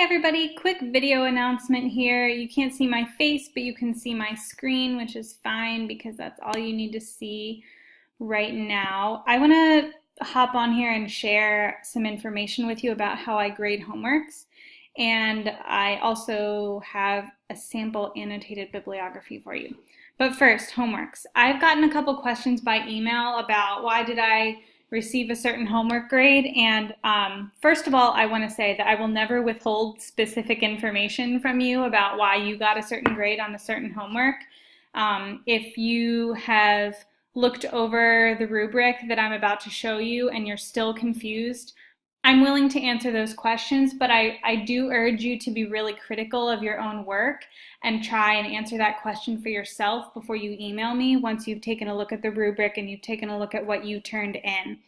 Hi everybody, quick video announcement here. You can't see my face, but you can see my screen, which is fine because that's all you need to see right now. I want to hop on here and share some information with you about how I grade homeworks. And I also have a sample annotated bibliography for you. But first, homeworks. I've gotten a couple questions by email about why did I receive a certain homework grade, and first of all, I want to say that I will never withhold specific information from you about why you got a certain grade on a certain homework. If you have looked over the rubric that I'm about to show you and you're still confused, I'm willing to answer those questions, but I do urge you to be really critical of your own work and try and answer that question for yourself before you email me once you've taken a look at the rubric and you've taken a look at what you turned in.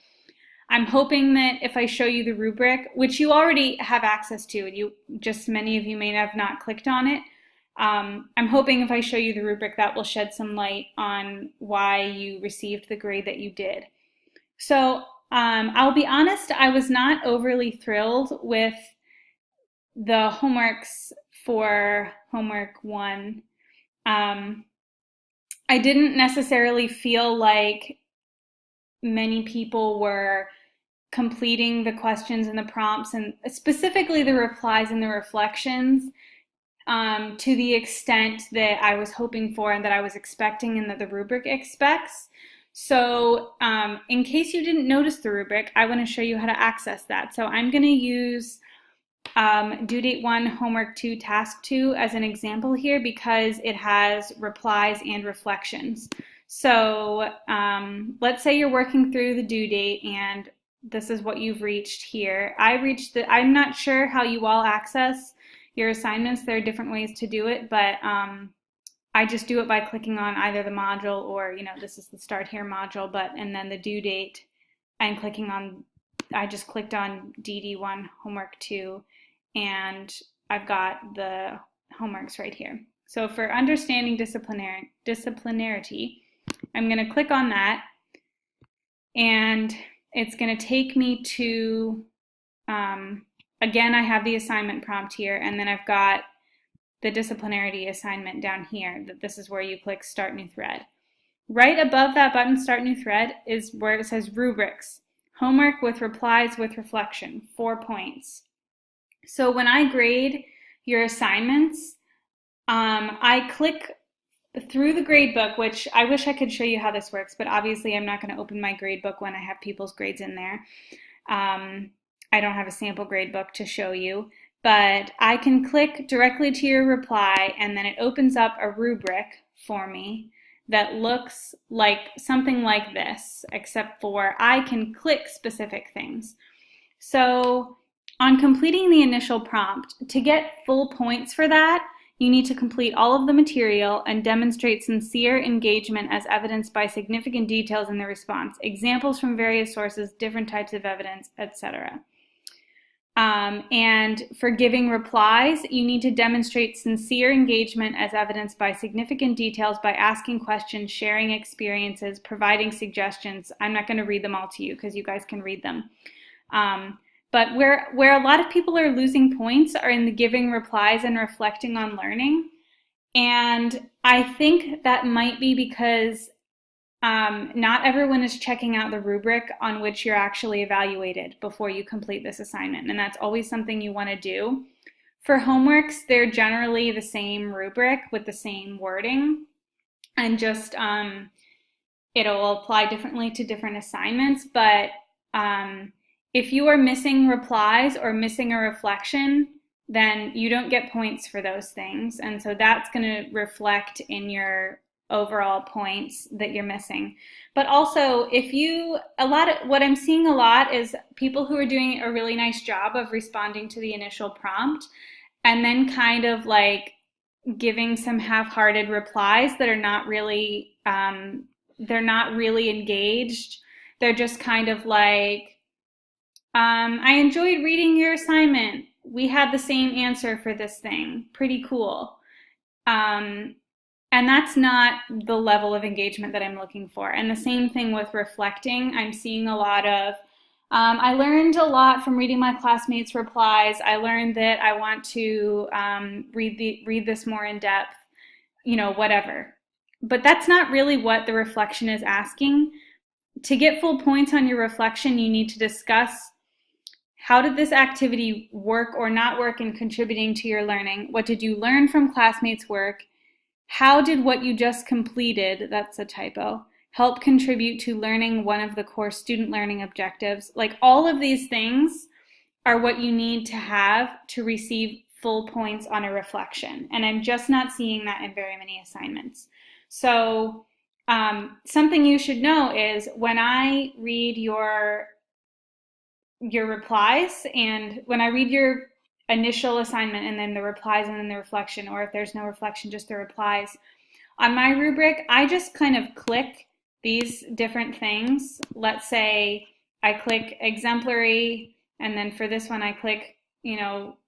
I'm hoping that if I show you the rubric, which you already have access to, many of you may have not clicked on it, I'm hoping if I show you the rubric that will shed some light on why you received the grade that you did. So I'll be honest, I was not overly thrilled with the homeworks for homework 1. I didn't necessarily feel like many people were completing the questions and the prompts, and specifically the replies and the reflections, to the extent that I was hoping for and that I was expecting and that the rubric expects. So in case you didn't notice the rubric, I want to show you how to access that. So I'm going to use Due Date 1, Homework 2, Task 2 as an example here because it has replies and reflections. So let's say you're working through the due date and this is what you've reached here. I'm not sure how you all access your assignments. There are different ways to do it, but I just do it by clicking on either the module or, this is the Start Here module, and then the due date and I just clicked on DD1 Homework 2 and I've got the homeworks right here. So for understanding disciplinarity, I'm going to click on that and it's going to take me to, again, I have the assignment prompt here and then I've got the disciplinarity assignment down here. This is where you click Start New Thread. Right above that button, Start New Thread, is where it says Rubrics. Homework with replies with reflection, 4 points. So when I grade your assignments, I click through the gradebook, which I wish I could show you how this works, but obviously I'm not going to open my gradebook when I have people's grades in there. I don't have a sample gradebook to show you. But I can click directly to your reply and then it opens up a rubric for me that looks like something like this, except for I can click specific things. So on completing the initial prompt, to get full points for that, you need to complete all of the material and demonstrate sincere engagement as evidenced by significant details in the response, examples from various sources, different types of evidence, etc. And for giving replies, you need to demonstrate sincere engagement as evidenced by significant details by asking questions, sharing experiences, providing suggestions. I'm not going to read them all to you because you guys can read them. But where a lot of people are losing points are in the giving replies and reflecting on learning. And I think that might be because not everyone is checking out the rubric on which you're actually evaluated before you complete this assignment, and that's always something you want to do. For homeworks, they're generally the same rubric with the same wording, and just it'll apply differently to different assignments, but if you are missing replies or missing a reflection, then you don't get points for those things, and so that's going to reflect in your overall points that you're missing. But also, what I'm seeing a lot is people who are doing a really nice job of responding to the initial prompt and then kind of like giving some half-hearted replies that are not really, they're not really engaged. They're just kind of like, I enjoyed reading your assignment. We had the same answer for this thing. Pretty cool. And that's not the level of engagement that I'm looking for. And the same thing with reflecting. I'm seeing a lot of I learned a lot from reading my classmates' replies. I learned that I want to read this more in depth, whatever. But that's not really what the reflection is asking. To get full points on your reflection, you need to discuss how did this activity work or not work in contributing to your learning? What did you learn from classmates' work? How did what you just completed, that's a typo, help contribute to learning one of the core student learning objectives? Like, all of these things are what you need to have to receive full points on a reflection. And I'm just not seeing that in very many assignments. So something you should know is when I read your replies, and when I read your initial assignment and then the replies and then the reflection, or if there's no reflection, just the replies, on my rubric, I just kind of click these different things. Let's say I click exemplary, and then for this one I click,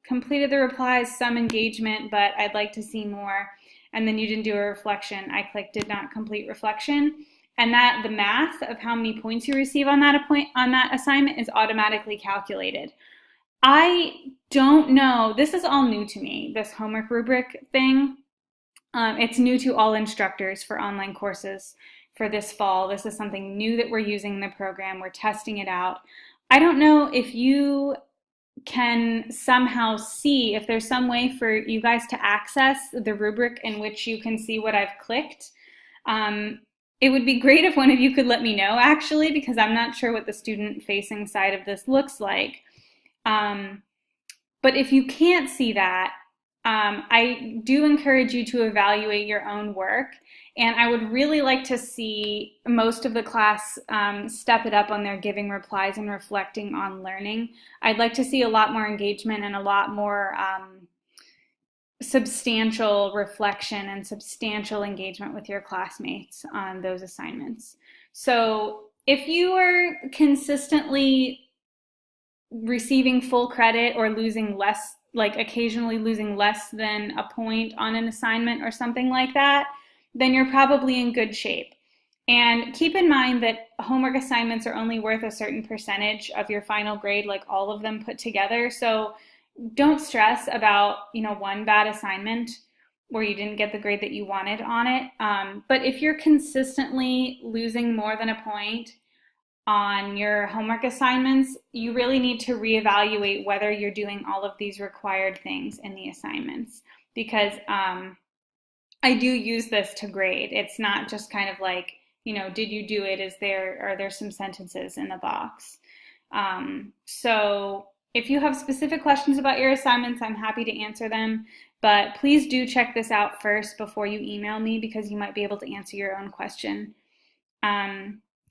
completed the replies, some engagement, but I'd like to see more. And then you didn't do a reflection. I click did not complete reflection. And that the math of how many points you receive on that assignment is automatically calculated. I don't know. This is all new to me, this homework rubric thing. It's new to all instructors for online courses for this fall. This is something new that we're using in the program. We're testing it out. I don't know if you can somehow see, if there's some way for you guys to access the rubric in which you can see what I've clicked. It would be great if one of you could let me know, actually, because I'm not sure what the student-facing side of this looks like. But if you can't see that, I do encourage you to evaluate your own work, and I would really like to see most of the class step it up on their giving replies and reflecting on learning. I'd like to see a lot more engagement and a lot more substantial reflection and substantial engagement with your classmates on those assignments. So if you are consistently receiving full credit or losing less, like occasionally losing less than a point on an assignment or something like that, then you're probably in good shape. And keep in mind that homework assignments are only worth a certain percentage of your final grade, like all of them put together. So don't stress about, one bad assignment where you didn't get the grade that you wanted on it. But if you're consistently losing more than a point on your homework assignments, you really need to reevaluate whether you're doing all of these required things in the assignments, because I do use this to grade. It's not just kind of like, did you do it? Are there some sentences in the box? So if you have specific questions about your assignments, I'm happy to answer them, but please do check this out first before you email me, because you might be able to answer your own question.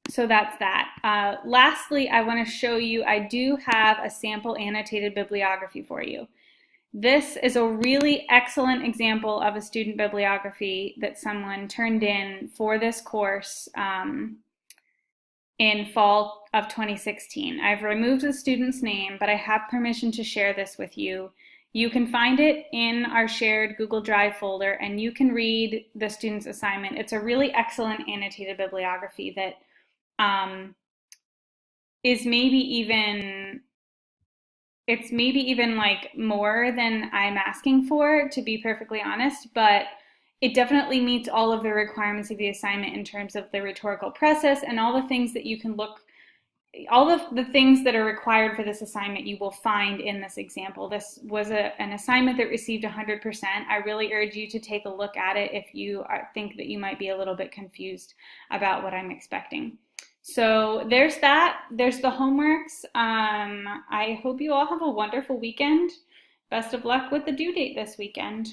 So that's that. Lastly, I want to show you, I do have a sample annotated bibliography for you. This is a really excellent example of a student bibliography that someone turned in for this course in fall of 2016. I've removed the student's name, but I have permission to share this with you. You can find it in our shared Google Drive folder, and you can read the student's assignment. It's a really excellent annotated bibliography that is maybe even like more than I'm asking for, to be perfectly honest, but it definitely meets all of the requirements of the assignment in terms of the rhetorical process and all the things that you can look, all of the things that are required for this assignment you will find in this example. This was an assignment that received 100%. I really urge you to take a look at it if you think that you might be a little bit confused about what I'm expecting. So there's that. There's the homeworks. I hope you all have a wonderful weekend. Best of luck with the due date this weekend.